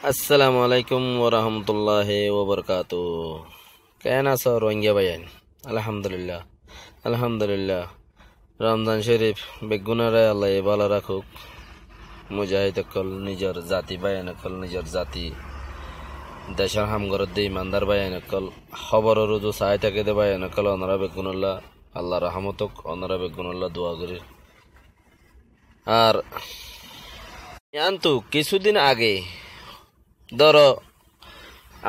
আসসালামু আলাইকুম ওরহমতুল্লাহি ওবরকাতু। কেন আছো রোহিঙ্গা ভাইয়ান? আলহামদুলিল্লাহ আলহামদুলিল্লাহ। রমজান শরীফ বেগুনারে আল্লাহ ভালো রাখুক। মুজাহিদ অকল নিজের জাতি ভাইয়ান অকল নিজের জাতি দেশের হামগরত দে ইমানদার ভাইয়ান অকল খবর রুজু চাই থাকে দে ভাইয়ান অকল অনরা বেগুনুল্লাহ আল্লাহ রহমতক অনরা বেগুনুল্লাহ দোয়া করি। আর ইয়ান্তু কিছুদিন আগে ধরো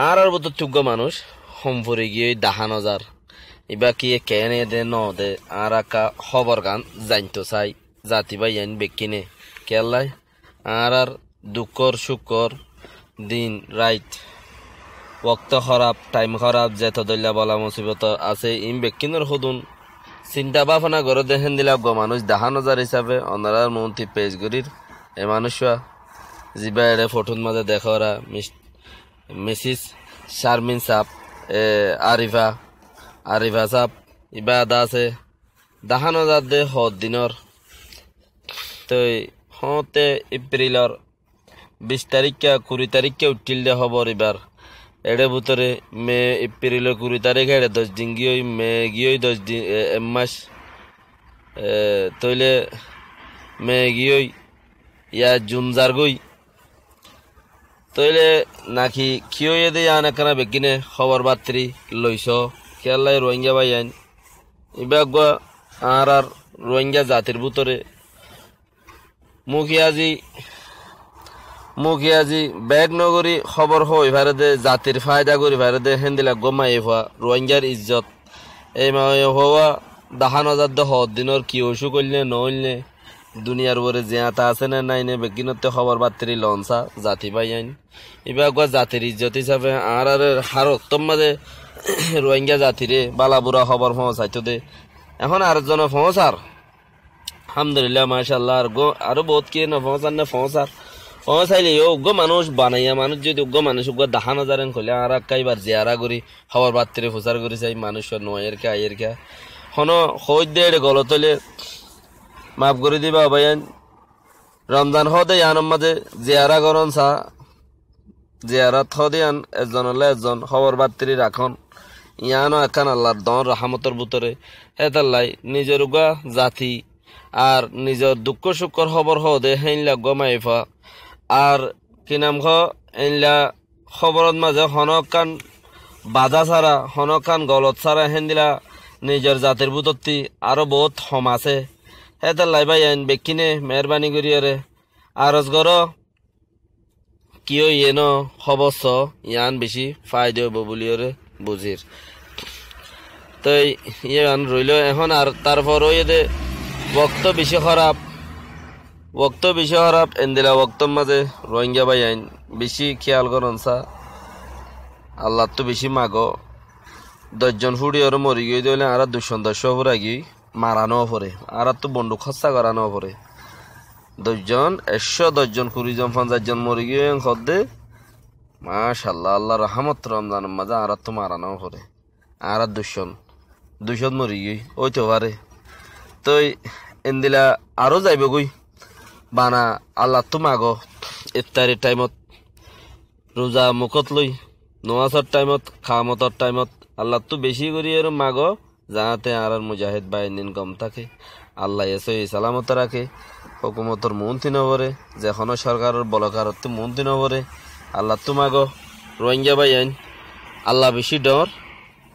আর বছর যোগ্য মানুষ সম্পরে গিয়ে দাহান হাজার এবা কি কেনে দে ন দে আর আকা খবর গান জানতো চাই জাতি বা ইয়ান বেকিনে কেলাই আর দুঃখর সুখর দিন রাইট ওক্ত খারাপ টাইম খারাপ যেত দল্লা বলা মুসিবত আছে ইম বেকিনের সদুন চিন্তা ভাবনা করে দেখেন দিলা গ মানুষ দাহান হাজার হিসাবে অনারার মন্ত্রী পেজগুড়ির এ মানুষ জিবা এড়ে ফটোর মাঝে দেখা ওরা মিসিস শারমিন সাপ আরিফা সাপ ইবা আদা আছে দাহান হাজার দে হত দিনর তো হতে এপ্রিলর 20 তারিখে 20 তারিখে উঠিল দে খবর এবার এড়ে ভিতরে মে এপ্রিলের 20 তারিখে এড়ে 10 দিন গিয়ে মে গিয়ে 10 দিন মাস তৈলে মে গিয়ে ইয়া জুন যার গই তৈলে নাকি কিয়ে দে আনাকানা বেগিনে খবর বাত্রি লইস খেয়াল্লাই রোহিঙ্গা ভাই আইন ইবাগ আর রোহিঙ্গা জাতির ভিতরে মুখিয়াজি ব্যাগ নগরী খবর হই ভারে দে জাতির ফায়দা করি ভারে দে হেন্দিলা গমাই হওয়া রোহিঙ্গার ইজ্জত এই মায় হওয়া দাহান হাজার দে হদ দিনর কি ওষু করলে নইলে দুনিয়ার উপরে জিয়াতা আছে না নাই নে বেগিনতে খবর বাত্রি লঞ্চা জাতি ভাই আইন এবার জাতির ইজ্জত হিসাবে আর হারতম মাঝে রোহিঙ্গা জাতিরে বালাবুরা খবর পৌঁছাইতো দে এখন আর জন পৌঁছার আলহামদুলিল্লাহ মাশাআল্লাহ আরো বহুত কি না পৌঁছাইলে উগ্র মানুষ বানাইয়া মানুষ যদি উগ্র মানুষ উগ্র দাহান হাজারেন খলে আর কাইবার জিয়ারা করি খবর বাত্রি প্রচার করি চাই মানুষ নয়ের কে আয়ের কে হনো খোঁজ দে গলতলে মাফ করে দিবা ভাইয়ান রমজান হদে আনম মাঝে জিয়ারা করন চা জিয়ারাত হদিয়ান এজন খবর বাত্রি রাখন ইয়ানো একান আল্লাহর দন রাহমতর ভিতরে হেতাল্লাই নিজের উগা জাতি আর নিজের দুঃখ সুখর খবর হদে হেইনলা গমাইফা আর কি নাম হেইনলা খবরত মাঝে হনকান বাধা ছাড়া হনকান গলত ছাড়া হেন্দিলা নিজের জাতির ভিতরতি আরো বহুত হম আছে হেতাল্লাই ভাই আইন বেকিনে মেহরবানি করিয়ারে আরজ গর কিয় ইয়েন খবস ইয়ান বেশি ফায়দা হব বলিওরে বুঝির তো ইয়ান রইল এখন আর তারপর দে বক্ত বেশি খারাপ এন্দিলা বক্তর মাঝে রোহিঙ্গা ভাই আইন বেশি খেয়াল করন চা আল্লাহ তো বেশি মাগ 10 জন ফুড়ি ওর মরি গিয়ে দিলে আর 210 ফুরা গিয়ে মারানো পরে আর তো বন্দুক খসা করানো পরে 10 জন 110 জন 20 জন 50 জন মরি গিয়ে খদ্দে মাশাআল্লাহ আল্লাহ রহমত রমজান মাঝে আর তো মারানো পরে আর 200 মরি গিয়ে ওই তো পারে তো এন্দিলা আরো যাইব গই বানা আল্লাহ তো মাগো ইফতারের টাইমত রোজা মুখত লই নমাজের টাইমত খামতর টাইমত আল্লাহ তো বেশি করি আর মাগো যাতে আর মুজাহিদ বাহিনীর কম থাকে আল্লাহ এসে সালামত রাখে হুকুমতর মন্ত্রী নবরে যেখনো সরকারের বলকারত্ব মন্ত্রী নবরে আল্লাহ তো মাগো রোহিঙ্গা ভাই আইন আল্লাহ বেশি ডর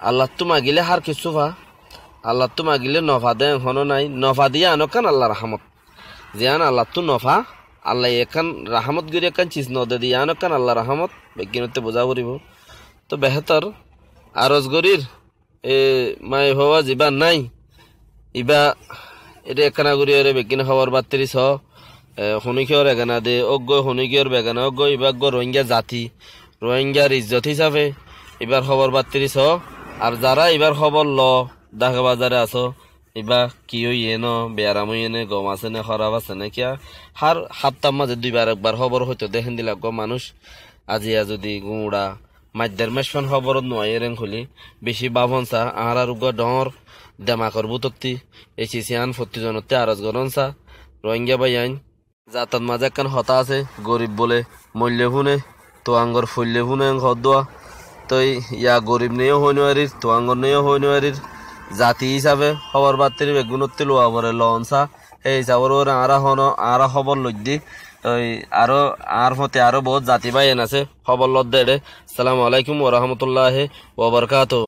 আল্লাহ তো মাগিলে হার কিছু ভা আল্লাহ তো মাগিলে নফা দে এখনো নাই নফা দিয়ে আনকান আল্লাহ রাহমত জিয়ান আল্লাহ তো নফা আল্লাহ এখান রাহমত গিরি এখান চিজ নদে দিয়ে আনকান আল্লাহ রাহমত বেগিনতে বোঝা করিব তো বেহতর আরজ গরির মাই হওয়া যিবা নাই ইবা এটা একখানা করি ওরে বেকিনে খবর বাত্তিরিস শুনিকিয়র এগানা দে অজ্ঞ শুনিকিয়র বেগানা অজ্ঞ ইবাগ রোহিঙ্গা জাতি রোহিঙ্গার ইজ্জত হিসাবে এবার খবর বাত্তিরিস আর যারা এবার খবর ঢাকা বাজারে আছো ইবা কি ইয়েন বেয়ারাম ইয়েনে গম আছে না খরাব আছে না কিয়া হার সপ্তাহ মাঝে 2বার একবার খবর হয়তো দেখেন দিলা মানুষ আজিয়া যদি গুঁড়া মাদ্যার মেশফান খবরত নয় রেং খুলি বেশি বাভন চা আর ডর দেমাকর বুতক্তি এই চিচিয়ান 40 জনতে আরজ গরন চা রোহিঙ্গা ভাই আইন জাতত মাঝে একখান হতা আছে গরিব বলে মূল্য শুনে তো আঙ্গর ফুললে হুনে হদুয়া তো ইয়া গরিব নেও হই নোৱাৰির তো আঙ্গর নেও হই নোৱাৰির জাতি হিসাবে খবর বার্তির বেগুনতে লোয়া পরে লঞ্চা সেই হিসাবের ওরা আরা খবর লই ওই আরো আর হতে আরো বহুত জাতি ভাই আছে খবর লদ দে। আসসালামু আলাইকুম ওয়া রাহমাতুল্লাহি ওয়া বারাকাতুহু।